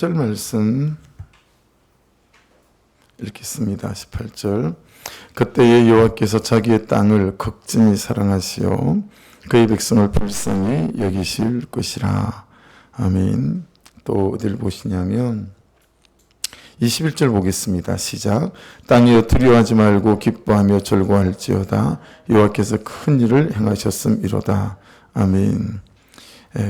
18절 말씀 읽겠습니다. 18절. 그때에 여호와께서 자기의 땅을 극진히 사랑하시어 그의 백성을 불쌍히 여기실 것이라. 아멘. 또 어디를 보시냐면 21절 보겠습니다. 시작. 땅이여 두려워하지 말고 기뻐하며 절거할지어다. 여호와께서 큰 일을 행하셨음이로다. 아멘.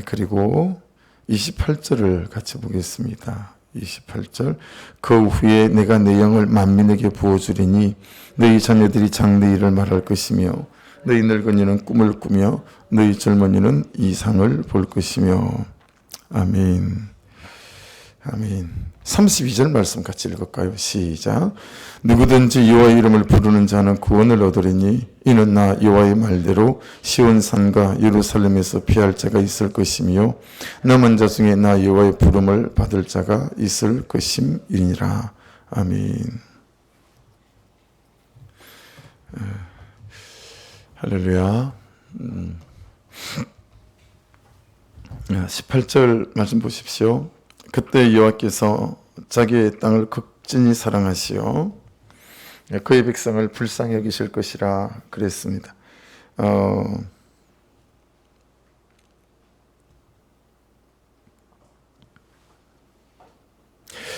그리고 28절을 같이 보겠습니다. 28절. 그 후에 내가 내 영을 만민에게 부어주리니 너희 자녀들이 장래일을 말할 것이며 너희 늙은이는 꿈을 꾸며 너희 젊은이는 이상을 볼 것이며. 아멘. 아멘. 32절 말씀 같이 읽을까요? 시작. 누구든지 여호와의 이름을 부르는 자는 구원을 얻으리니 이는 나 여호와의 말대로 시온산과 예루살렘에서 피할 자가 있을 것이며 남은 자 중에 나 여호와의 부름을 받을 자가 있을 것임이니라. 아멘. 할렐루야. 18절 말씀 보십시오. 그때 여호와께서 자기의 땅을 극진히 사랑하시어 그의 백성을 불쌍히 여기실 것이라 그랬습니다.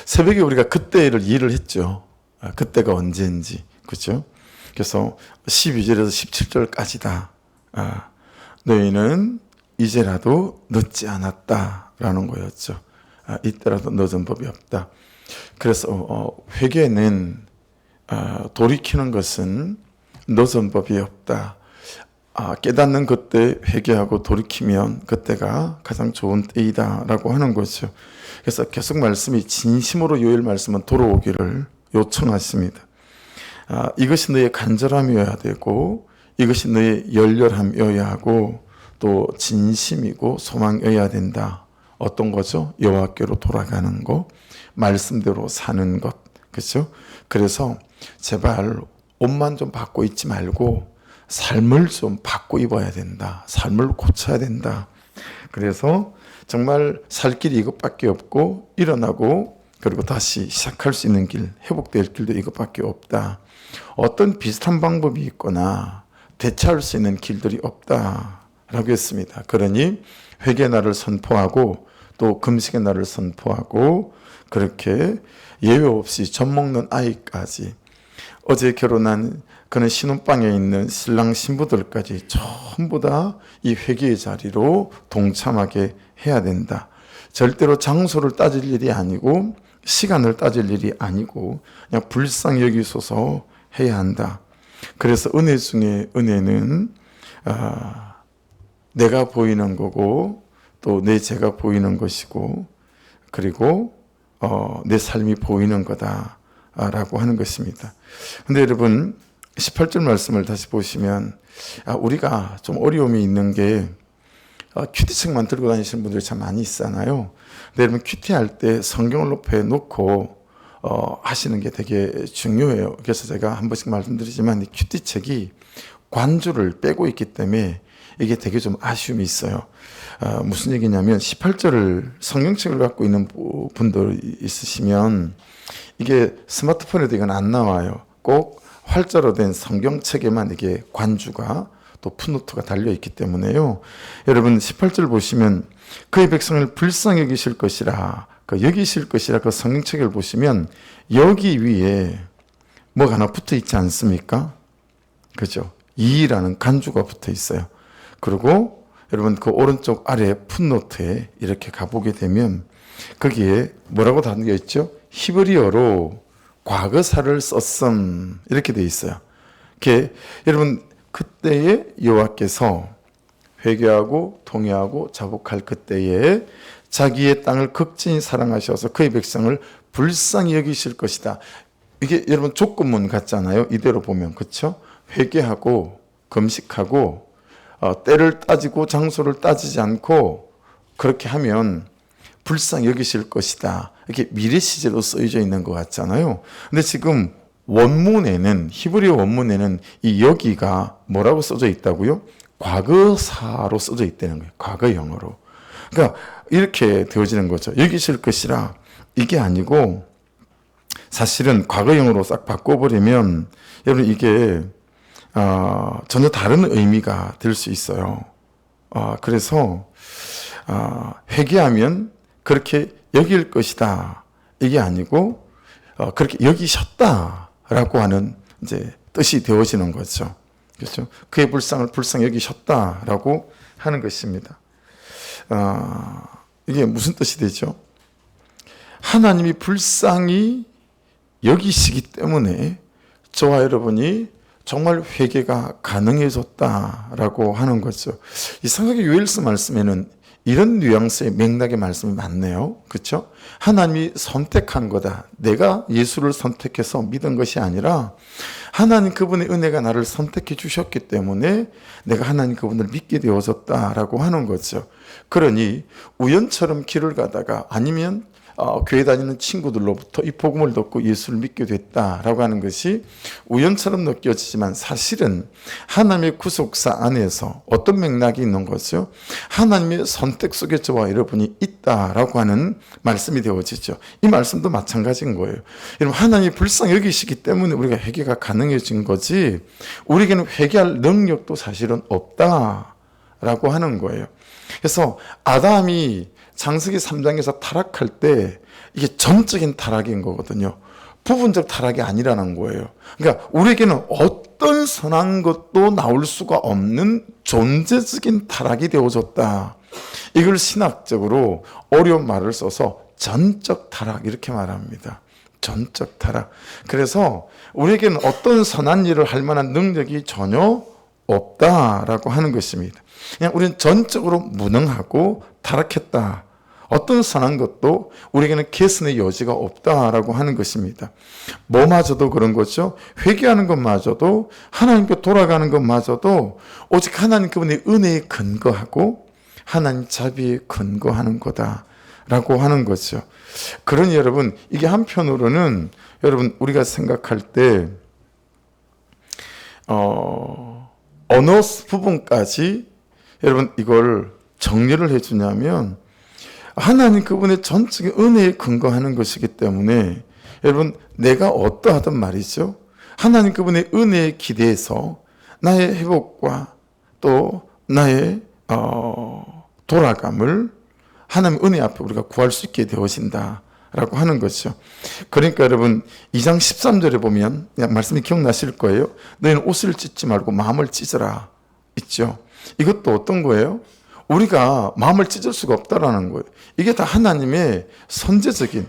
새벽에 우리가 그때를 이해를 했죠. 그때가 언제인지. 그렇죠? 그래서 12절에서 17절까지다. 너희는 이제라도 늦지 않았다라는 거였죠. 이때라도 늦은 법이 없다. 그래서 회개는 돌이키는 것은 늦은 법이 없다. 깨닫는 그때 회개하고 돌이키면 그때가 가장 좋은 때이다라고 하는 거죠. 그래서 계속 말씀이 진심으로 요일 말씀은 돌아오기를 요청하십니다. 이것이 너의 간절함이어야 되고 이것이 너의 열렬함이어야 하고 또 진심이고 소망이어야 된다. 어떤 거죠? 여호와께로 돌아가는 거, 말씀대로 사는 것, 그렇죠? 그래서 제발 옷만 좀 받고 있지 말고 삶을 좀 받고 입어야 된다. 삶을 고쳐야 된다. 그래서 정말 살 길이 이것밖에 없고 일어나고 그리고 다시 시작할 수 있는 길, 회복될 길도 이것밖에 없다. 어떤 비슷한 방법이 있거나 대체할 수 있는 길들이 없다라고 했습니다. 그러니 회개의 날을 선포하고 또 금식의 날을 선포하고 그렇게 예외 없이 젖 먹는 아이까지 어제 결혼한 그는 신혼방에 있는 신랑 신부들까지 전부 다 이 회개의 자리로 동참하게 해야 된다. 절대로 장소를 따질 일이 아니고 시간을 따질 일이 아니고 그냥 불쌍히 여기소서 해야 한다. 그래서 은혜 중에 은혜는 내가 보이는 거고 또 내 죄가 보이는 것이고 그리고 내 삶이 보이는 거다라고 하는 것입니다. 근데 여러분 18절 말씀을 다시 보시면 우리가 좀 어려움이 있는 게 큐티책만 들고 다니시는 분들이 참 많이 있잖아요. 근데 여러분 큐티할 때 성경을 높여 놓고 하시는 게 되게 중요해요. 그래서 제가 한 번씩 말씀드리지만 이 큐티책이 관주를 빼고 있기 때문에 이게 되게 좀 아쉬움이 있어요. 무슨 얘기냐면 18절을 성경책을 갖고 있는 분들 있으시면 이게 스마트폰에도 이건 안 나와요. 꼭 활자로 된 성경책에만 이게 관주가 또 풋노트가 달려있기 때문에요. 여러분 18절 보시면 그의 백성을 불쌍히 여기실 것이라 여기실 것이라 그 성경책을 보시면 여기 위에 뭐가 하나 붙어 있지 않습니까? 그죠? 이라는 간주가 붙어 있어요. 그리고 여러분 그 오른쪽 아래 풋노트에 이렇게 가보게 되면 거기에 뭐라고 담겨 있죠? 히브리어로 과거사를 썼음 이렇게 돼 있어요. 여러분 그때에 여호와께서 회개하고 통회하고 자복할 그때에 자기의 땅을 극진히 사랑하셔서 그의 백성을 불쌍히 여기실 것이다. 이게 여러분 조건문 같잖아요. 이대로 보면 그렇죠? 회개하고 금식하고 때를 따지고 장소를 따지지 않고 그렇게 하면 불쌍히 여기실 것이다. 이렇게 미래 시제로 쓰여져 있는 것 같잖아요. 근데 지금 원문에는 히브리어 원문에는 이 여기가 뭐라고 써져 있다고요? 과거사로 써져 있다는 거예요. 과거형으로. 그러니까 이렇게 되어지는 거죠. 여기실 것이라 이게 아니고 사실은 과거형으로 싹 바꿔버리면 여러분 이게 전혀 다른 의미가 될 수 있어요. 그래서 회개하면 그렇게 여길 것이다 이게 아니고 그렇게 여기셨다라고 하는 이제 뜻이 되어지는 거죠. 그렇죠? 그의 불쌍을 불쌍히 여기셨다라고 하는 것입니다. 이게 무슨 뜻이 되죠? 하나님이 불쌍히 여기시기 때문에 저와 여러분이 정말 회개가 가능해졌다라고 하는 거죠. 이 성경의 요엘서 말씀에는 이런 뉘앙스의 맥락의 말씀이 많네요. 그렇죠? 하나님이 선택한 거다. 내가 예수를 선택해서 믿은 것이 아니라 하나님 그분의 은혜가 나를 선택해 주셨기 때문에 내가 하나님 그분을 믿게 되어졌다라고 하는 거죠. 그러니 우연처럼 길을 가다가 아니면 교회 다니는 친구들로부터 이 복음을 듣고 예수를 믿게 됐다라고 하는 것이 우연처럼 느껴지지만 사실은 하나님의 구속사 안에서 어떤 맥락이 있는 거죠? 하나님의 선택 속에 저와 여러분이 있다라고 하는 말씀이 되어지죠. 이 말씀도 마찬가지인 거예요. 여러분 하나님이 불쌍히 여기시기 때문에 우리가 회개가 가능해진 거지 우리에게는 회개할 능력도 사실은 없다라고 하는 거예요. 그래서 아담이 창세기 3장에서 타락할 때 이게 전적인 타락인 거거든요. 부분적 타락이 아니라는 거예요. 그러니까 우리에게는 어떤 선한 것도 나올 수가 없는 존재적인 타락이 되어졌다. 이걸 신학적으로 어려운 말을 써서 전적 타락 이렇게 말합니다. 전적 타락. 그래서 우리에게는 어떤 선한 일을 할 만한 능력이 전혀 없다라고 하는 것입니다. 그냥 우리는 전적으로 무능하고 타락했다. 어떤 선한 것도 우리에게는 개선의 여지가 없다라고 하는 것입니다. 뭐마저도 그런 거죠. 회개하는 것마저도 하나님께 돌아가는 것마저도 오직 하나님 그분의 은혜에 근거하고 하나님 자비에 근거하는 거다라고 하는 거죠. 그러니 여러분 이게 한편으로는 여러분 우리가 생각할 때 어느 부분까지 여러분 이걸 정리를 해주냐면 하나님 그분의 전적인 은혜에 근거하는 것이기 때문에 여러분 내가 어떠하든 말이죠. 하나님 그분의 은혜에 기대해서 나의 회복과 또 나의 돌아감을 하나님 은혜 앞에 우리가 구할 수 있게 되어진다라고 하는 거죠. 그러니까 여러분 2장 13절에 보면 말씀이 기억나실 거예요. 너희는 옷을 찢지 말고 마음을 찢어라 있죠. 이것도 어떤 거예요? 우리가 마음을 찢을 수가 없다라는 거예요. 이게 다 하나님의 선제적인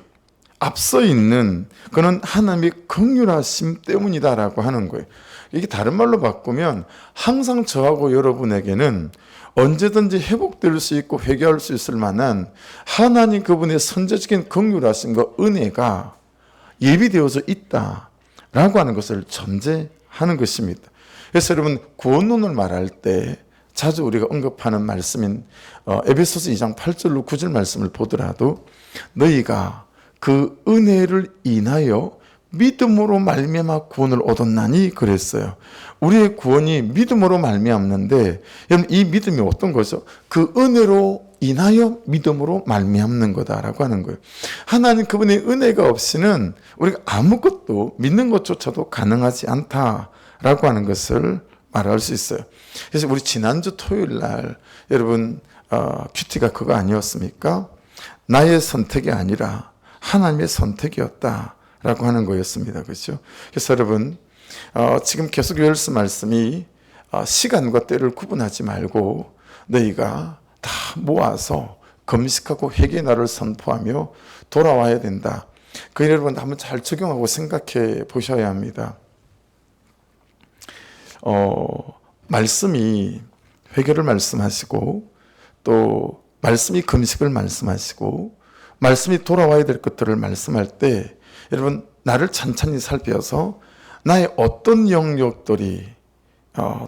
앞서 있는 그런 하나님의 긍휼하심 때문이다라고 하는 거예요. 이게 다른 말로 바꾸면 항상 저하고 여러분에게는 언제든지 회복될 수 있고 회개할 수 있을 만한 하나님 그분의 선제적인 긍휼하심과 은혜가 예비되어져 있다라고 하는 것을 전제하는 것입니다. 그래서 여러분 구원론을 말할 때 자주 우리가 언급하는 말씀인 에베소서 2장 8절로 9절 말씀을 보더라도 너희가 그 은혜를 인하여 믿음으로 말미암아 구원을 얻었나니 그랬어요. 우리의 구원이 믿음으로 말미암는데 여러분 이 믿음이 어떤 거죠? 그 은혜로 인하여 믿음으로 말미암는 거다라고 하는 거예요. 하나님 그분의 은혜가 없이는 우리가 아무것도 믿는 것조차도 가능하지 않다라고 하는 것을 말할 수 있어요. 그래서 우리 지난주 토요일 날 여러분 큐티가 그거 아니었습니까? 나의 선택이 아니라 하나님의 선택이었다라고 하는 거였습니다. 그렇죠? 그래서 여러분 지금 계속 요엘서 말씀이 시간과 때를 구분하지 말고 너희가 다 모아서 금식하고 회개의 날을 선포하며 돌아와야 된다. 그 여러분 한번 잘 적용하고 생각해 보셔야 합니다. 말씀이 회개를 말씀하시고 또 말씀이 금식을 말씀하시고 말씀이 돌아와야 될 것들을 말씀할 때 여러분 나를 찬찬히 살펴서 나의 어떤 영역들이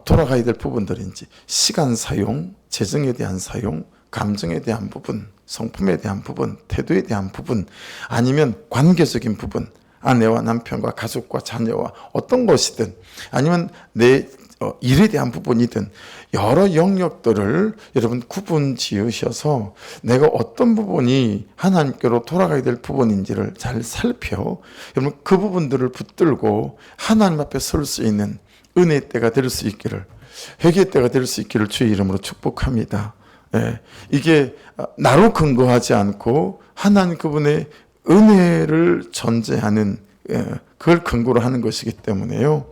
돌아가야 될 부분들인지 시간 사용, 재정에 대한 사용, 감정에 대한 부분, 성품에 대한 부분, 태도에 대한 부분 아니면 관계적인 부분 아내와 남편과 가족과 자녀와 어떤 것이든 아니면 내 일에 대한 부분이든 여러 영역들을 여러분 구분 지으셔서 내가 어떤 부분이 하나님께로 돌아가야 될 부분인지를 잘 살펴 여러분 그 부분들을 붙들고 하나님 앞에 설 수 있는 은혜의 때가 될 수 있기를, 회개의 때가 될 수 있기를 주의 이름으로 축복합니다. 예, 이게 나로 근거하지 않고 하나님 그분의 은혜를 전제하는, 그걸 근거로 하는 것이기 때문에요.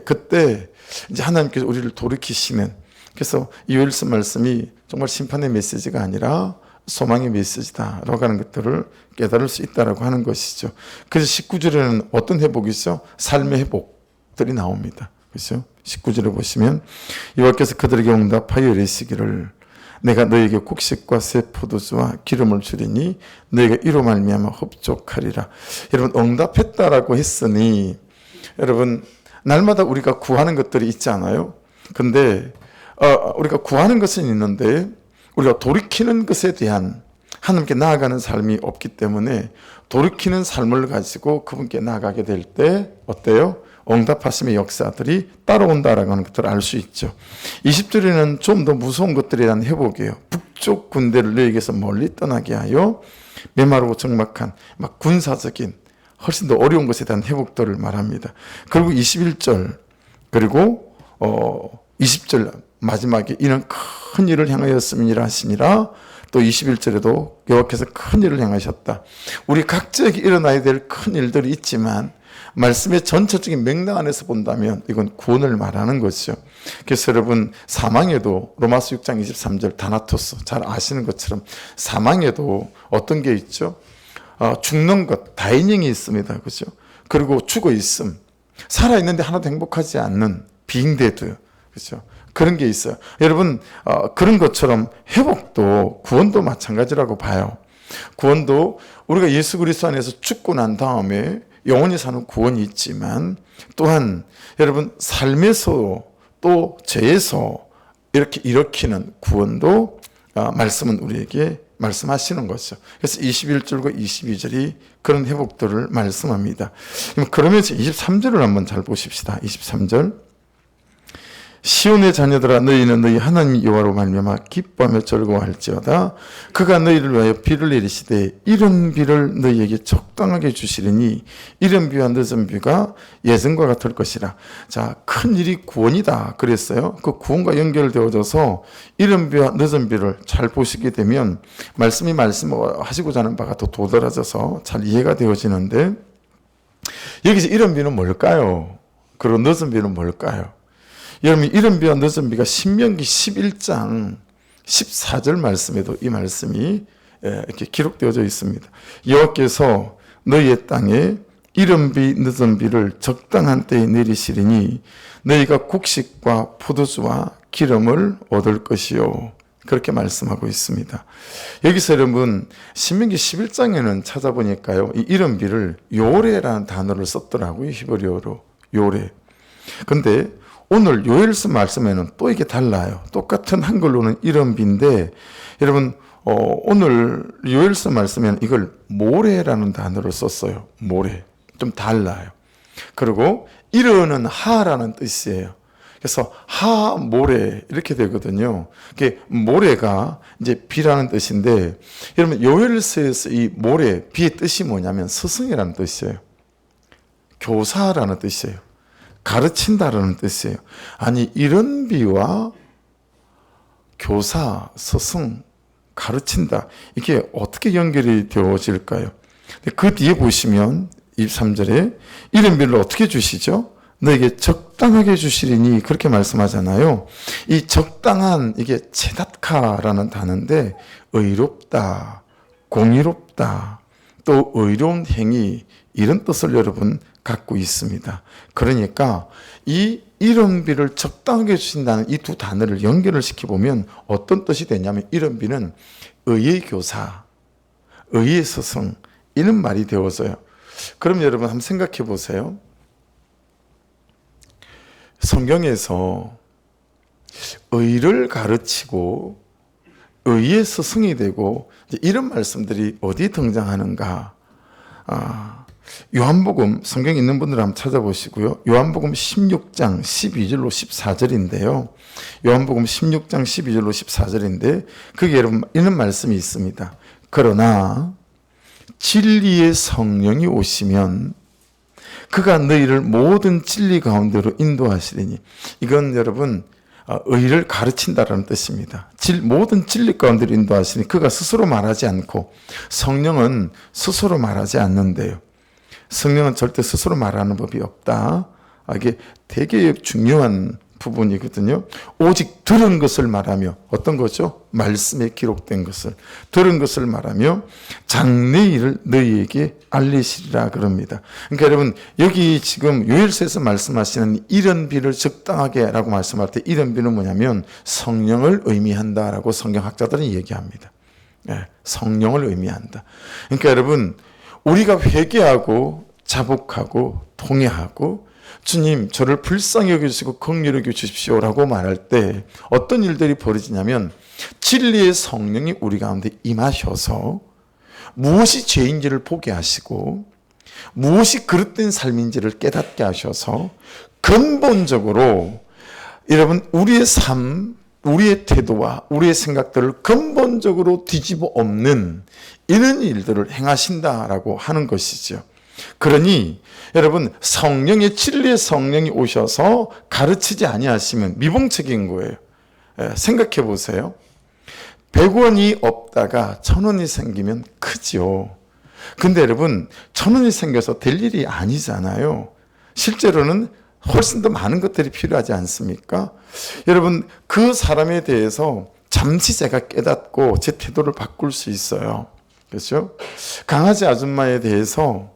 그때 이제 하나님께서 우리를 돌이키시는, 그래서 이 요엘서 말씀이 정말 심판의 메시지가 아니라 소망의 메시지다라고 하는 것들을 깨달을 수 있다라고 하는 것이죠. 그래서 19절에는 어떤 회복이죠? 삶의 회복들이 나옵니다. 그렇죠? 19절에 보시면 여호와께서 그들에게 응답하여 이르시기를 내가 너에게 곡식과 새 포도주와 기름을 주리니 너희가 이로 말미암아 흡족하리라. 여러분 응답했다라고 했으니 여러분 날마다 우리가 구하는 것들이 있지 않아요? 근데 우리가 구하는 것은 있는데 우리가 돌이키는 것에 대한 하나님께 나아가는 삶이 없기 때문에 돌이키는 삶을 가지고 그분께 나아가게 될 때 어때요? 응답하심의 역사들이 따라온다라고 하는 것들을 알 수 있죠. 20절에는 좀 더 무서운 것들에 대한 회복이에요. 북쪽 군대를 너에게서 멀리 떠나게 하여 메마르고 적막한 막 군사적인 훨씬 더 어려운 것에 대한 회복들을 말합니다. 그리고 21절 그리고 20절 마지막에 이는 큰 일을 향하였음이라 하시니라. 또 21절에도 여호와께서 큰 일을 향하셨다. 우리 각자에게 일어나야 될 큰 일들이 있지만 말씀의 전체적인 맥락 안에서 본다면 이건 구원을 말하는 것이죠. 그래서 여러분 사망에도 로마서 6장 23절 다나토스 잘 아시는 것처럼 사망에도 어떤 게 있죠? 죽는 것, 다이닝이 있습니다. 그죠? 그리고 죽어 있음. 살아있는데 하나도 행복하지 않는 빙데드. 그죠? 그런 게 있어요. 여러분, 그런 것처럼 회복도, 구원도 마찬가지라고 봐요. 구원도 우리가 예수 그리스도 안에서 죽고 난 다음에 영원히 사는 구원이 있지만 또한 여러분 삶에서 또 죄에서 이렇게 일으키는 구원도 말씀은 우리에게 말씀하시는 거죠. 그래서 21절과 22절이 그런 회복들을 말씀합니다. 그러면서 23절을 한번 잘 보십시다. 23절 시온의 자녀들아 너희는 너희 하나님 여호와로 말미암아 기뻐하며 즐거워할지어다. 그가 너희를 위하여 비를 내리시되 이른 비를 너희에게 적당하게 주시리니 이른 비와 늦은 비가 예전과 같을 것이라. 자, 큰 일이 구원이다 그랬어요. 그 구원과 연결되어져서 이른 비와 늦은 비를 잘 보시게 되면 말씀이 말씀하시고자 하는 바가 더 도드라져서 잘 이해가 되어지는데 여기서 이른 비는 뭘까요? 그리고 늦은 비는 뭘까요? 여러분 이른 비와 늦은 비가 신명기 11장 14절 말씀에도 이 말씀이 이렇게 기록되어져 있습니다. 여호와께서 너희의 땅에 이른 비 늦은 비를 적당한 때에 내리시리니 너희가 곡식과 포도주와 기름을 얻을 것이요. 그렇게 말씀하고 있습니다. 여기서 여러분 신명기 11장에는 찾아보니까요. 이 이른 비를 요레라는 단어를 썼더라고요. 히브리어로 요레. 근데 오늘 요엘서 말씀에는 또 이게 달라요. 똑같은 한글로는 이른 비인데 여러분 오늘 요엘서 말씀에는 이걸 모래라는 단어를 썼어요. 모래. 좀 달라요. 그리고 이르는 하라는 뜻이에요. 그래서 하 모래 이렇게 되거든요. 이게 모래가 이제 비라는 뜻인데 여러분 요엘서에서 이 모래 비의 뜻이 뭐냐면 스승이라는 뜻이에요. 교사라는 뜻이에요. 가르친다라는 뜻이에요. 아니 이런 비와 교사, 스승, 가르친다 이게 어떻게 연결이 되어질까요? 그 뒤에 보시면 23절에 이런 비를 어떻게 주시죠? 너에게 적당하게 주시리니 그렇게 말씀하잖아요. 이 적당한 이게 체다카라는 단어인데 의롭다, 공의롭다, 또 의로운 행위 이런 뜻을 여러분 갖고 있습니다. 그러니까 이 이른 비를 적당하게 주신다는 이 두 단어를 연결을 시켜보면 어떤 뜻이 되냐면 이른 비는 의의 교사, 의의 스승 이런 말이 되어서요. 그럼 여러분 한번 생각해 보세요. 성경에서 의를 가르치고 의의 스승이 되고 이런 말씀들이 어디 등장하는가? 요한복음 성경 있는 분들 한번 찾아보시고요. 요한복음 16장 12절로 14절인데요. 요한복음 16장 12절로 14절인데 거기에 여러분 이런 말씀이 있습니다. 그러나 진리의 성령이 오시면 그가 너희를 모든 진리 가운데로 인도하시리니, 이건 여러분 의를 가르친다라는 뜻입니다. 모든 진리 가운데로 인도하시니, 그가 스스로 말하지 않고, 성령은 스스로 말하지 않는데요. 성령은 절대 스스로 말하는 법이 없다. 이게 되게 중요한 부분이거든요. 오직 들은 것을 말하며, 어떤 거죠? 말씀에 기록된 것을, 들은 것을 말하며 장래일을 너희에게 알리시리라 그럽니다. 그러니까 여러분, 여기 지금 요엘서에서 말씀하시는 이런 비를 적당하게 라고 말씀할 때, 이런 비는 뭐냐면 성령을 의미한다라고 성경학자들은 얘기합니다. 성령을 의미한다. 그러니까 여러분, 우리가 회개하고 자복하고 통회하고 주님 저를 불쌍히 여겨주시고 긍휼히 여겨주십시오라고 말할 때 어떤 일들이 벌어지냐면, 진리의 성령이 우리 가운데 임하셔서 무엇이 죄인지를 보게 하시고 무엇이 그릇된 삶인지를 깨닫게 하셔서 근본적으로 여러분 우리의 삶, 우리의 태도와 우리의 생각들을 근본적으로 뒤집어 엎는 이런 일들을 행하신다라고 하는 것이죠. 그러니 여러분, 성령의 진리의 성령이 오셔서 가르치지 아니하시면 미봉책인 거예요. 생각해 보세요. 100원이 없다가 1000원이 생기면 크죠. 근데 여러분, 1000원이 생겨서 될 일이 아니잖아요. 실제로는 훨씬 더 많은 것들이 필요하지 않습니까? 여러분, 그 사람에 대해서 잠시 제가 깨닫고 제 태도를 바꿀 수 있어요. 그렇죠? 강아지 아줌마에 대해서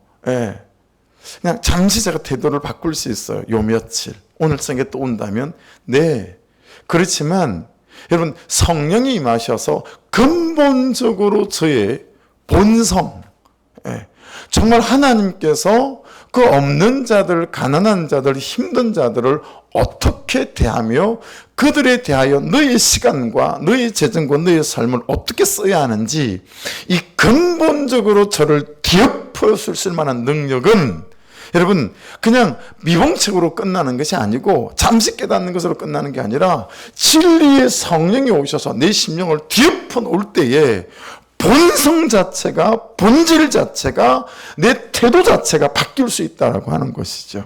그냥 잠시 제가 태도를 바꿀 수 있어요. 요 며칠, 오늘 저녁에 또 온다면. 네, 그렇지만 여러분, 성령이 임하셔서 근본적으로 저의 본성, 정말 하나님께서 그 없는 자들, 가난한 자들, 힘든 자들을 어떻게 대하며 그들에 대하여 너의 시간과 너의 재정과 너의 삶을 어떻게 써야 하는지, 이 근본적으로 저를 뒤엎어 쓸 만한 능력은 여러분 그냥 미봉책으로 끝나는 것이 아니고, 잠시 깨닫는 것으로 끝나는 게 아니라 진리의 성령이 오셔서 내 심령을 뒤엎어 놓을 때에 본성 자체가, 본질 자체가, 내 태도 자체가 바뀔 수 있다라고 하는 것이죠.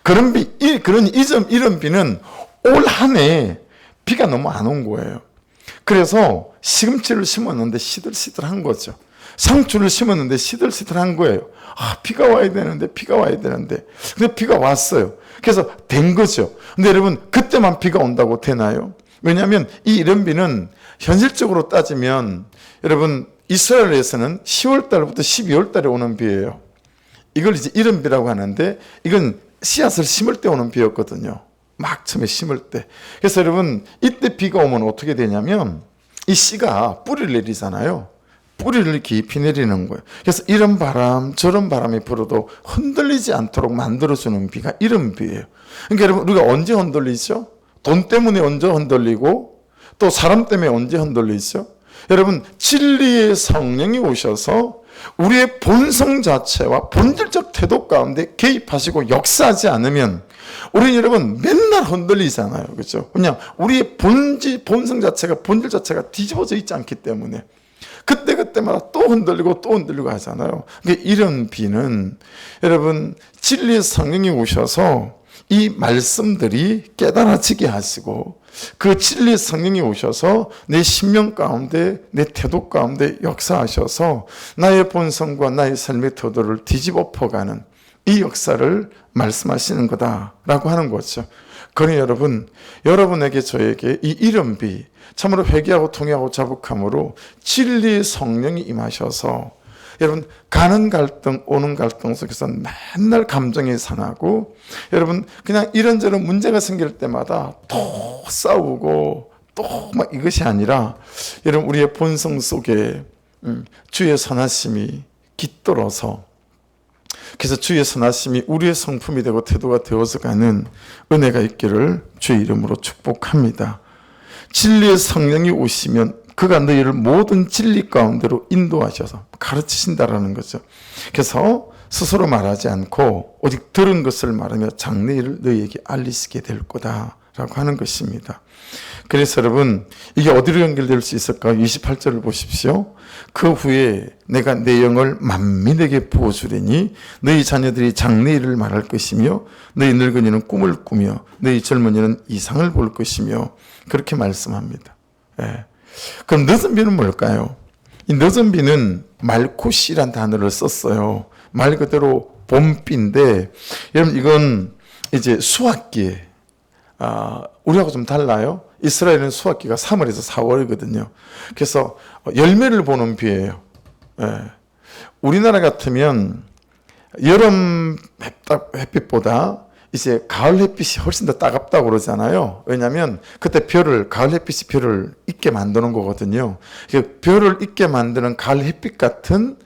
이런 비는 올 한 해 비가 너무 안 온 거예요. 그래서 시금치를 심었는데 시들시들한 거죠. 상추를 심었는데 시들시들한 거예요. 비가 와야 되는데. 근데 비가 왔어요. 그래서 된 거죠. 근데 여러분, 그때만 비가 온다고 되나요? 왜냐하면 이 이른비는 현실적으로 따지면 여러분, 이스라엘에서는 10월 달부터 12월 달에 오는 비예요. 이걸 이제 이른비라고 하는데, 이건 씨앗을 심을 때 오는 비였거든요. 막 처음에 심을 때. 그래서 여러분, 이때 비가 오면 어떻게 되냐면, 이 씨가 뿌리를 내리잖아요. 뿌리를 깊이 내리는 거예요. 그래서 이런 바람 저런 바람이 불어도 흔들리지 않도록 만들어주는 비가 이른비예요. 그러니까 여러분, 우리가 언제 흔들리죠? 돈 때문에 언제 흔들리고, 또 사람 때문에 언제 흔들리죠? 여러분, 진리의 성령이 오셔서 우리의 본성 자체와 본질적 태도 가운데 개입하시고 역사하지 않으면 우리는 여러분 맨날 흔들리잖아요. 그렇죠? 그냥 우리의 본성 자체가, 본질 자체가 뒤집어져 있지 않기 때문에 그때마다 또 흔들리고 하잖아요. 그러니까 이런 비는 여러분, 진리의 성령이 오셔서 이 말씀들이 깨달아지게 하시고, 그 진리의 성령이 오셔서 내 심령 가운데, 내 태도 가운데 역사하셔서 나의 본성과 나의 삶의 태도를 뒤집어 엎어가는 이 역사를 말씀하시는 거다라고 하는 거죠. 그러니 여러분, 여러분에게 저에게 이 이른비, 참으로 회개하고 통회하고 자복함으로 진리의 성령이 임하셔서 여러분, 가는 갈등 오는 갈등 속에서 맨날 감정이 상하고, 여러분 그냥 이런저런 문제가 생길 때마다 또 싸우고 또 막 이것이 아니라, 여러분 우리의 본성 속에 주의 선하심이 깃들어서, 그래서 주의 선하심이 우리의 성품이 되고 태도가 되어서 가는 은혜가 있기를 주의 이름으로 축복합니다. 진리의 성령이 오시면 그가 너희를 모든 진리 가운데로 인도하셔서 가르치신다라는 거죠. 그래서 스스로 말하지 않고 오직 들은 것을 말하며 장래일을 너희에게 알리시게 될 거다라고 하는 것입니다. 그래서 여러분, 이게 어디로 연결될 수 있을까요? 28절을 보십시오. 그 후에 내가 내 영을 만민에게 부어주리니 너희 자녀들이 장래일을 말할 것이며 너희 늙은이는 꿈을 꾸며 너희 젊은이는 이상을 볼 것이며 그렇게 말씀합니다. 예. 그럼 늦은 비는 뭘까요? 이 늦은 비는 말코시란 단어를 썼어요. 말 그대로 봄비인데, 여러분 이건 이제 수확기에 우리하고 좀 달라요. 이스라엘은 수확기가 3월에서 4월이거든요. 그래서 열매를 보는 비예요. 예. 우리나라 같으면 여름 햇빛보다 이제 가을 햇빛이 훨씬 더 따갑다고 그러잖아요. 왜냐하면 그때 가을 햇빛이 별을 있게 만드는 거거든요. 별을 있게 만드는 가을 햇빛 같은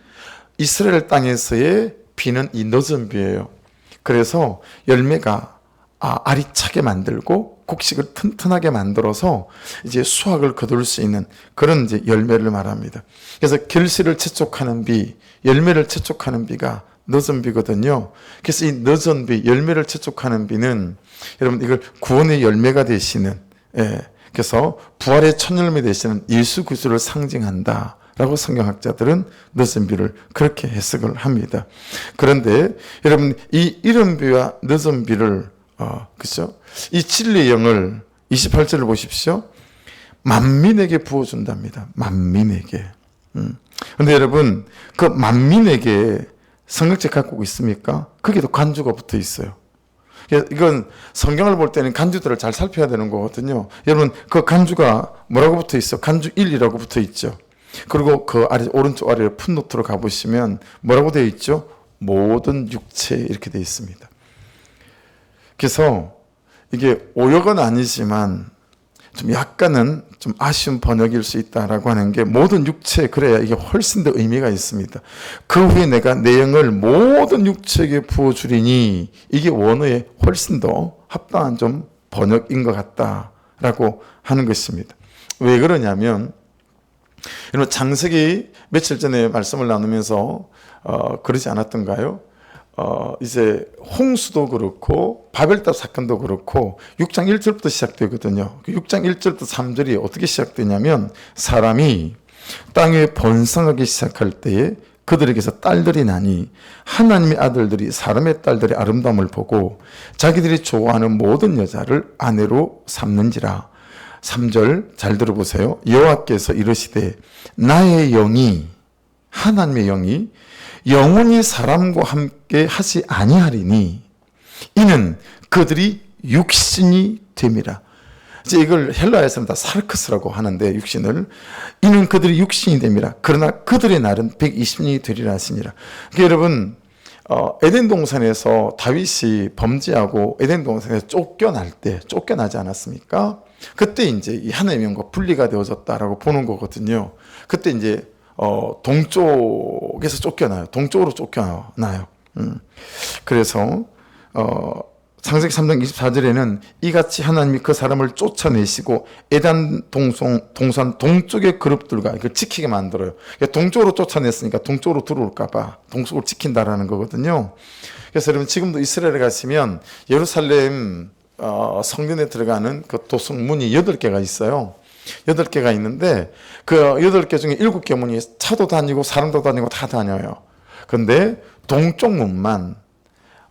이스라엘 땅에서의 비는 이 늦은 비예요. 그래서 열매가 알이 차게 만들고 곡식을 튼튼하게 만들어서 이제 수확을 거둘 수 있는 그런 이제 열매를 말합니다. 그래서 결실을 채촉하는 비, 열매를 채촉하는 비가 늦은 비거든요. 그래서 이 늦은 비, 열매를 채촉하는 비는 여러분 이걸 구원의 열매가 되시는, 그래서 부활의 첫 열매 되시는 예수 그리스도를 상징한다. 라고 성경학자들은 늦은 비를 그렇게 해석을 합니다. 그런데 여러분 이 이른 비와 늦은 비를 그렇죠? 이 진리의 영을 28절을 보십시오. 만민에게 부어준답니다. 만민에게. 근데 여러분 그 만민에게 성경책 갖고 있습니까? 거기도 간주가 붙어 있어요. 이건 성경을 볼 때는 간주들을 잘 살펴야 되는 거거든요. 여러분 그 간주가 뭐라고 붙어 있어? 간주 1이라고 붙어 있죠. 그리고 그 아래 오른쪽 아래에 풋노트로 가보시면 뭐라고 되어 있죠? 모든 육체 이렇게 되어 있습니다. 그래서 이게 오역은 아니지만 좀 약간은 좀 아쉬운 번역일 수 있다라고 하는 게 모든 육체, 그래야 이게 훨씬 더 의미가 있습니다. 그 후에 내가 내 영을 모든 육체에게 부어주리니, 이게 원어에 훨씬 더 합당한 좀 번역인 것 같다라고 하는 것입니다. 왜 그러냐면 여러분 창세기 며칠 전에 말씀을 나누면서 그러지 않았던가요? 이제 홍수도 그렇고 바벨탑 사건도 그렇고 6장 1절부터 시작되거든요. 6장 1절부터 3절이 어떻게 시작되냐면 사람이 땅에 번성하기 시작할 때에 그들에게서 딸들이 나니 하나님의 아들들이 사람의 딸들의 아름다움을 보고 자기들이 좋아하는 모든 여자를 아내로 삼는지라. 3절 잘 들어보세요. 여호와께서 이르시되 나의 영이, 하나님의 영이 영원히 사람과 함께 하지 아니하리니 이는 그들이 육신이 됨이라. 이제 이걸 헬라에서는 다 사르크스라고 하는데, 육신을, 이는 그들이 육신이 됨이라. 그러나 그들의 날은 120년이 되리라 하시니라. 그러니까 여러분 에덴 동산에서 다윗이 범죄하고 에덴 동산에서 쫓겨나지 않았습니까? 그때 이제 이 하나님의 영과 분리가 되어졌다라고 보는 거거든요. 그때 이제 동쪽에서 쫓겨나요. 동쪽으로 쫓겨나요. 그래서 창세기 3장 24절에는 이같이 하나님이 그 사람을 쫓아내시고 에덴 동산 동쪽의 그룹들과 이걸 지키게 만들어요. 동쪽으로 쫓아냈으니까 동쪽으로 들어올까 봐 동쪽으로 지킨다라는 거거든요. 그래서 여러분 지금도 이스라엘에 가시면 예루살렘 성전에 들어가는 그 도성문이 8개가 있어요. 8개가 있는데 그 8개 중에 7개 문이 차도 다니고 사람도 다니고 다 다녀요. 그런데 동쪽 문만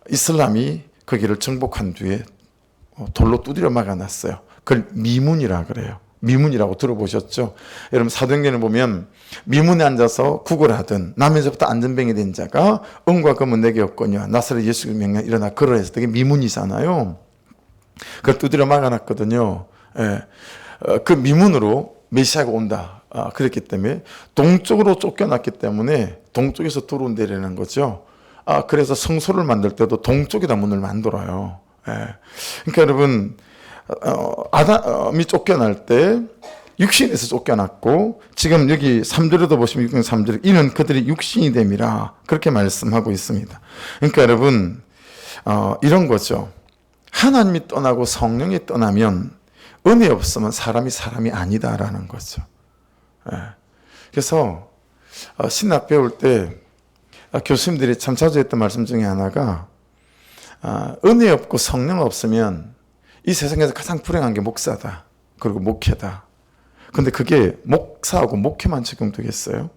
이슬람이 거기를 정복한 뒤에 돌로 두드려 막아놨어요. 그걸 미문이라 그래요. 미문이라고 들어보셨죠? 여러분 사도행전을 보면 미문에 앉아서 구걸하던 남에서부터 안전병이 된 자가 은과 금은 내게 없거니와 나사렛 예수 명령 일어나 걸어서 되게 미문이잖아요. 그걸 두드려 막아놨거든요. 예. 그 미문으로 메시아가 온다. 그랬기 때문에 동쪽으로 쫓겨났기 때문에 동쪽에서 들어온다라는 거죠. 그래서 성소를 만들 때도 동쪽에다 문을 만들어요. 예. 그러니까 여러분 아담이 쫓겨날 때 육신에서 쫓겨났고 지금 여기 3절에도 보시면 6장 3절에 이는 그들이 육신이 됨이라 그렇게 말씀하고 있습니다. 그러니까 여러분 이런 거죠. 하나님이 떠나고 성령이 떠나면 은혜 없으면 사람이 아니다라는 거죠. 예. 그래서 신학 배울 때 교수님들이 참 자주 했던 말씀 중에 하나가 은혜 없고 성령 없으면 이 세상에서 가장 불행한 게 목사다. 그리고 목회다. 근데 그게 목사하고 목회만 적용되겠어요?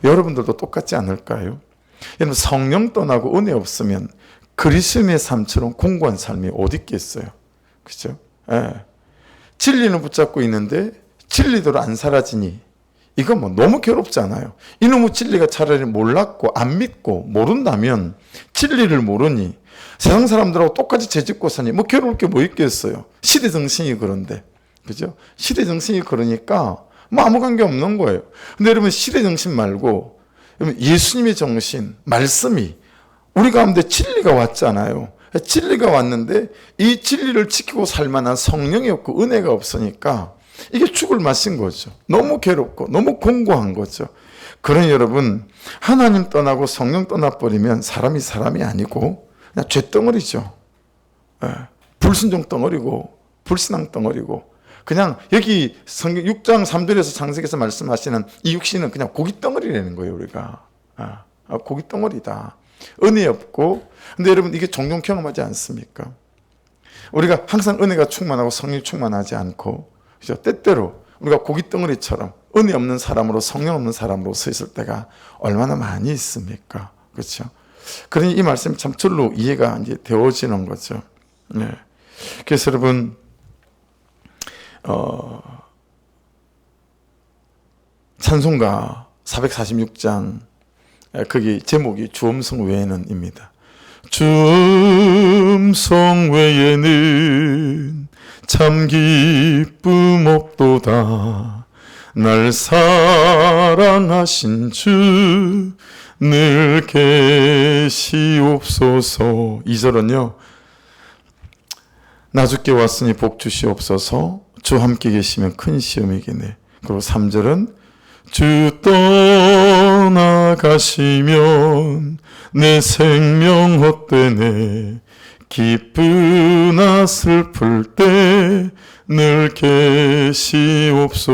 여러분들도 똑같지 않을까요? 여러분 성령 떠나고 은혜 없으면 그리스도인의 삶처럼 공고한 삶이 어디 있겠어요? 그죠? 예. 진리는 붙잡고 있는데 진리대로 안 사라지니 이건 뭐 너무 괴롭잖아요. 이놈의 진리가 차라리 몰랐고 안 믿고 모른다면 진리를 모르니 세상 사람들하고 똑같이 죄짓고 사니 뭐 괴로울 게 뭐 있겠어요. 시대 정신이 그런데. 그죠? 시대 정신이 그러니까 뭐 아무 관계 없는 거예요. 근데 여러분 시대 정신 말고 예수님의 정신, 말씀이 우리 가운데 진리가 왔잖아요. 진리가 왔는데 이 진리를 지키고 살 만한 성령이 없고 은혜가 없으니까 이게 죽을 맛인 거죠. 너무 괴롭고 너무 공고한 거죠. 그러니 여러분 하나님 떠나고 성령 떠나버리면 사람이 아니고 그냥 죄덩어리죠. 불순종 덩어리고 불신앙 덩어리고 그냥 여기 성경 6장 3절에서 창세기에서 말씀하시는 이 육신은 그냥 고기 덩어리라는 거예요. 우리가 고기 덩어리다. 은혜 없고 근데 여러분 이게 종종 경험하지 않습니까? 우리가 항상 은혜가 충만하고 성령이 충만하지 않고 그죠? 때때로 우리가 고기 덩어리처럼 은혜 없는 사람으로 성령 없는 사람으로 서 있을 때가 얼마나 많이 있습니까? 그렇죠? 그러니 이 말씀이 참 절로 이해가 이제 되어지는 거죠. 네. 그래서 여러분 찬송가 446장 거기 제목이 주음성 외에는입니다. 주음성 외에는 참 기쁨 없도다. 날 사랑하신 주 늘 계시옵소서. 2절은요. 나 주께 왔으니 복 주시옵소서. 주 함께 계시면 큰 시험이겠네. 그리고 3절은 주 떠나가시면 내 생명 헛되네. 기쁘나 슬플 때 늘 계시옵소서.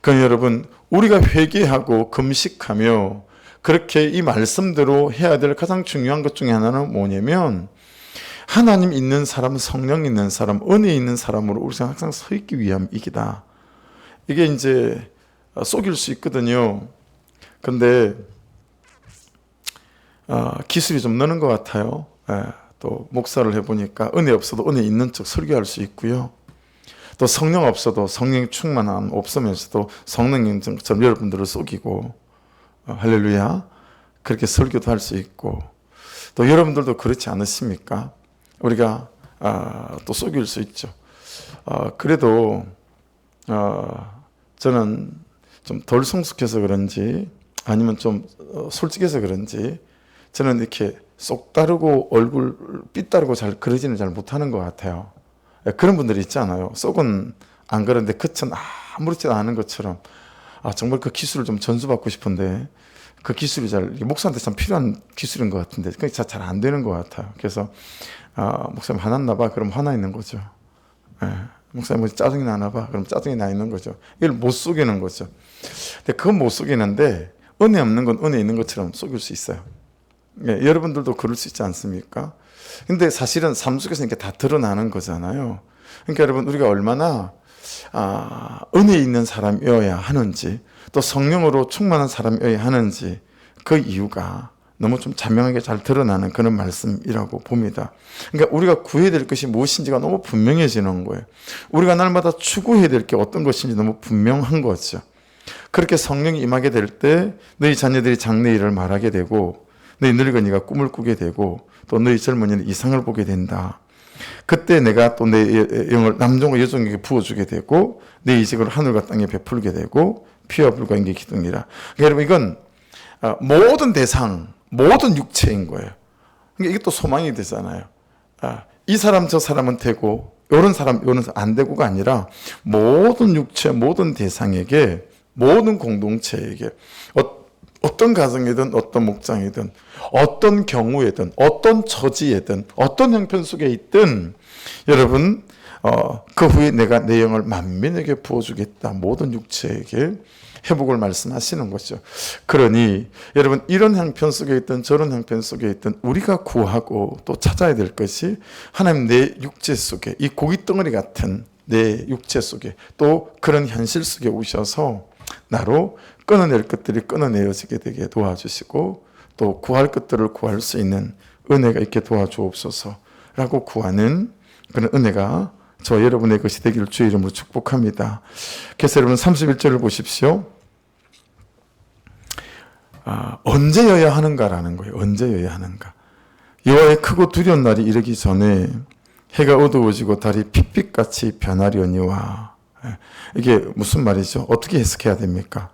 그러니까 여러분 우리가 회개하고 금식하며 그렇게 이 말씀대로 해야 될 가장 중요한 것 중에 하나는 뭐냐면 하나님 있는 사람, 성령 있는 사람, 은혜 있는 사람으로 우리가 항상 서 있기 위함이기다. 이게 이제 속일 수 있거든요. 근데 기술이 좀 느는 것 같아요. 또 목사를 해보니까 은혜 없어도 은혜 있는 척 설교할 수 있고요. 또 성령 없어도 성령이 충만함 없으면서도 성령님처럼 여러분들을 속이고 할렐루야 그렇게 설교도 할 수 있고 또 여러분들도 그렇지 않으십니까? 우리가 또 속일 수 있죠. 그래도 저는 좀 덜 성숙해서 그런지 아니면 좀 솔직해서 그런지 저는 이렇게 쏙 따르고 얼굴 삐 따르고 잘 그러지는 잘 못하는 것 같아요. 그런 분들이 있잖아요. 속은 안 그런데 겉은 아무렇지도 않은 것처럼 정말 그 기술을 좀 전수받고 싶은데 그 기술이 목사한테 참 필요한 기술인 것 같은데 그게 잘 안 되는 것 같아요. 그래서 목사님 화났나 봐. 그럼 화나 있는 거죠. 목사님 뭐 짜증이 나나 봐. 그럼 짜증이 나 있는 거죠. 이걸 못 속이는 거죠. 근데 그건 못 속이는데 은혜 없는 건 은혜 있는 것처럼 속일 수 있어요. 여러분들도 그럴 수 있지 않습니까? 근데 사실은 삶 속에서 이렇게 다 드러나는 거잖아요. 그러니까 여러분 우리가 얼마나 은혜 있는 사람이어야 하는지 또 성령으로 충만한 사람이어야 하는지 그 이유가 너무 좀 자명하게 잘 드러나는 그런 말씀이라고 봅니다. 그러니까 우리가 구해야 될 것이 무엇인지가 너무 분명해지는 거예요. 우리가 날마다 추구해야 될 게 어떤 것인지 너무 분명한 거죠. 그렇게 성령이 임하게 될 때 너희 자녀들이 장래 일을 말하게 되고 너희 늙은이가 꿈을 꾸게 되고 또 너희 젊은이는 이상을 보게 된다. 그때 내가 또 내 영을 남종과 여종에게 부어주게 되고 내 이직을 하늘과 땅에 베풀게 되고 피와 불과 인계 기둥이라. 그러니까 여러분 이건 모든 대상, 모든 육체인 거예요. 그러니까 이게 또 소망이 되잖아요. 이 사람 저 사람은 되고 요런 사람 요런 사람 안 되고가 아니라 모든 육체, 모든 대상에게 모든 공동체에게 어떤 가정이든 어떤 목장이든 어떤 경우에든 어떤 처지에든 어떤 형편 속에 있든 여러분 그 후에 내가 내 영을 만민에게 부어주겠다. 모든 육체에게 회복을 말씀하시는 거죠. 그러니 여러분 이런 형편 속에 있든 저런 형편 속에 있든 우리가 구하고 또 찾아야 될 것이 하나님 내 육체 속에 이 고깃덩어리 같은 내 육체 속에 또 그런 현실 속에 오셔서 나로 끊어낼 것들이 끊어내어지게 되게 도와주시고 또 구할 것들을 구할 수 있는 은혜가 있게 도와주옵소서라고 구하는 그런 은혜가 저 여러분의 것이 되기를 주의 이름으로 축복합니다. 그래서 여러분 31절을 보십시오. 언제여야 하는가라는 거예요. 언제여야 하는가. 여호와의 크고 두려운 날이 이르기 전에 해가 어두워지고 달이 핏빛같이 변하려니와. 이게 무슨 말이죠? 어떻게 해석해야 됩니까?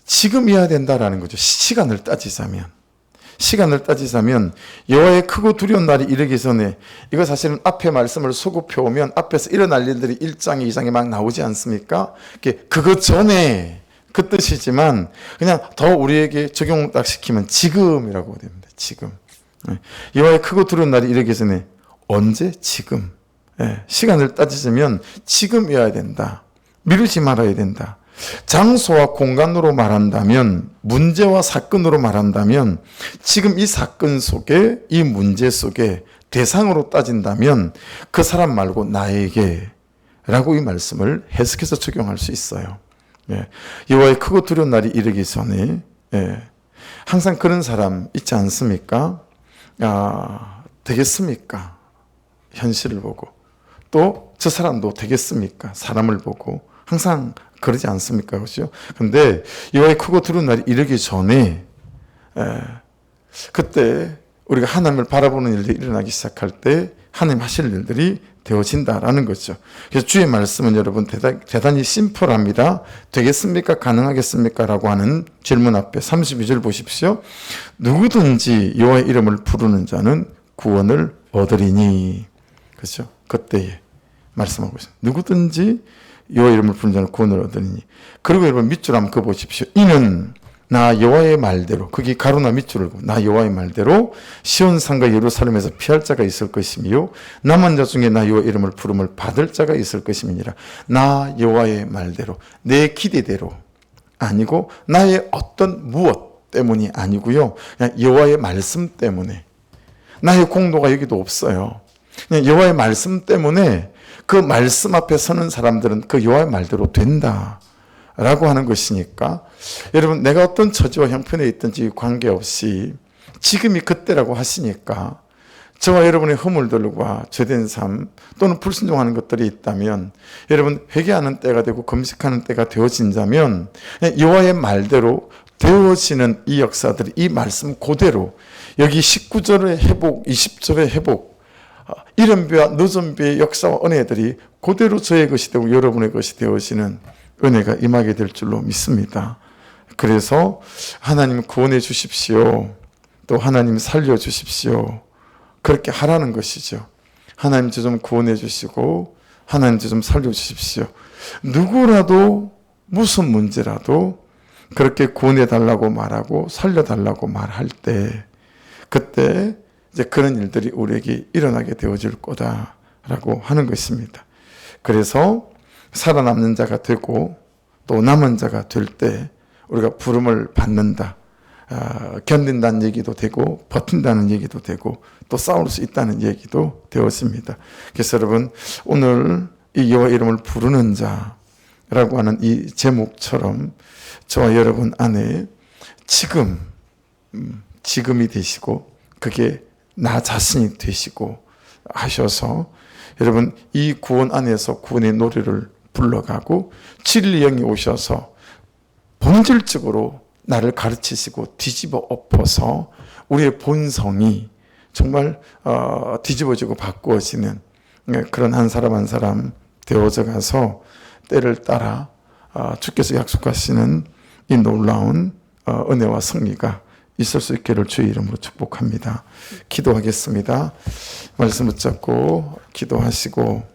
지금이어야 된다라는 거죠. 시간을 따지자면 여호와의 크고 두려운 날이 이르기 전에, 이거 사실은 앞에 말씀을 소급해 오면 앞에서 일어날 일들이 1장에 2장에 막 나오지 않습니까? 그것 전에 그 뜻이지만 그냥 더 우리에게 적용 딱 시키면 지금이라고 됩니다. 지금. 여호와의 크고 두려운 날이 이르기 전에 언제? 지금. 시간을 따지자면 지금이어야 된다. 미루지 말아야 된다. 장소와 공간으로 말한다면, 문제와 사건으로 말한다면 지금 이 사건 속에, 이 문제 속에 대상으로 따진다면 그 사람 말고 나에게 라고 이 말씀을 해석해서 적용할 수 있어요. 여호와의 크고 두려운 날이 이르기 전에 항상 그런 사람 있지 않습니까? 되겠습니까? 현실을 보고 또 저 사람도 되겠습니까? 사람을 보고 항상 그러지 않습니까? 그렇죠? 근데 여호와의 크고 두려운 날이 이르기 전에 그때 우리가 하나님을 바라보는 일들이 일어나기 시작할 때 하나님 하실 일들이 되어진다라는 거죠. 그래서 주의 말씀은 여러분 대단히 심플합니다. 되겠습니까? 가능하겠습니까? 라고 하는 질문 앞에 32절 보십시오. 누구든지 여호와의 이름을 부르는 자는 구원을 얻으리니. 그렇죠? 그때에 말씀하고 있어요. 누구든지 여호와 이름을 부르는 자는 구원을 얻으리니. 그리고 여러분 밑줄 한번 그어 보십시오. 이는 나 여호와의 말대로, 거기 가로나 밑줄을 그어, 나 여호와의 말대로 시온산과 예루살렘에서 피할 자가 있을 것이며 남은 자 중에 나 여호와 이름을 부름을 받을 자가 있을 것임이니라. 나 여호와의 말대로, 내 기대대로 아니고 나의 어떤 무엇 때문이 아니고요. 그냥 여호와의 말씀 때문에. 나의 공로가 여기도 없어요. 그냥 여호와의 말씀 때문에 그 말씀 앞에 서는 사람들은 그 여호와의 말대로 된다라고 하는 것이니까, 여러분 내가 어떤 처지와 형편에 있든지 관계없이 지금이 그때라고 하시니까 저와 여러분의 허물들과 죄된 삶 또는 불순종하는 것들이 있다면 여러분 회개하는 때가 되고 금식하는 때가 되어진다면 여호와의 말대로 되어지는 이 역사들이 이 말씀 그대로 여기 19절의 회복, 20절의 회복, 이른 비와 늦은 비의 역사와 은혜들이 그대로 저의 것이 되고 여러분의 것이 되어지는 은혜가 임하게 될 줄로 믿습니다. 그래서 하나님 구원해 주십시오. 또 하나님 살려 주십시오. 그렇게 하라는 것이죠. 하나님 저 좀 구원해 주시고 하나님 저 좀 살려 주십시오. 누구라도 무슨 문제라도 그렇게 구원해 달라고 말하고 살려 달라고 말할 때 그때 이제 그런 일들이 우리에게 일어나게 되어질 거다라고 하는 것입니다. 그래서 살아남는 자가 되고 또 남은 자가 될 때 우리가 부름을 받는다. 견딘다는 얘기도 되고 버틴다는 얘기도 되고 또 싸울 수 있다는 얘기도 되었습니다. 그래서 여러분 오늘 이 여호와 이름을 부르는 자라고 하는 이 제목처럼 저와 여러분 안에 지금이 되시고 그게 나 자신이 되시고 하셔서 여러분 이 구원 안에서 구원의 노래를 불러가고 진리 영이 오셔서 본질적으로 나를 가르치시고 뒤집어 엎어서 우리의 본성이 정말 뒤집어지고 바꾸어지는 그런 한 사람 한 사람 되어져 가서 때를 따라 주께서 약속하시는 이 놀라운 은혜와 승리가 있을 수 있기를 주의 이름으로 축복합니다. 기도하겠습니다. 말씀 붙잡고 기도하시고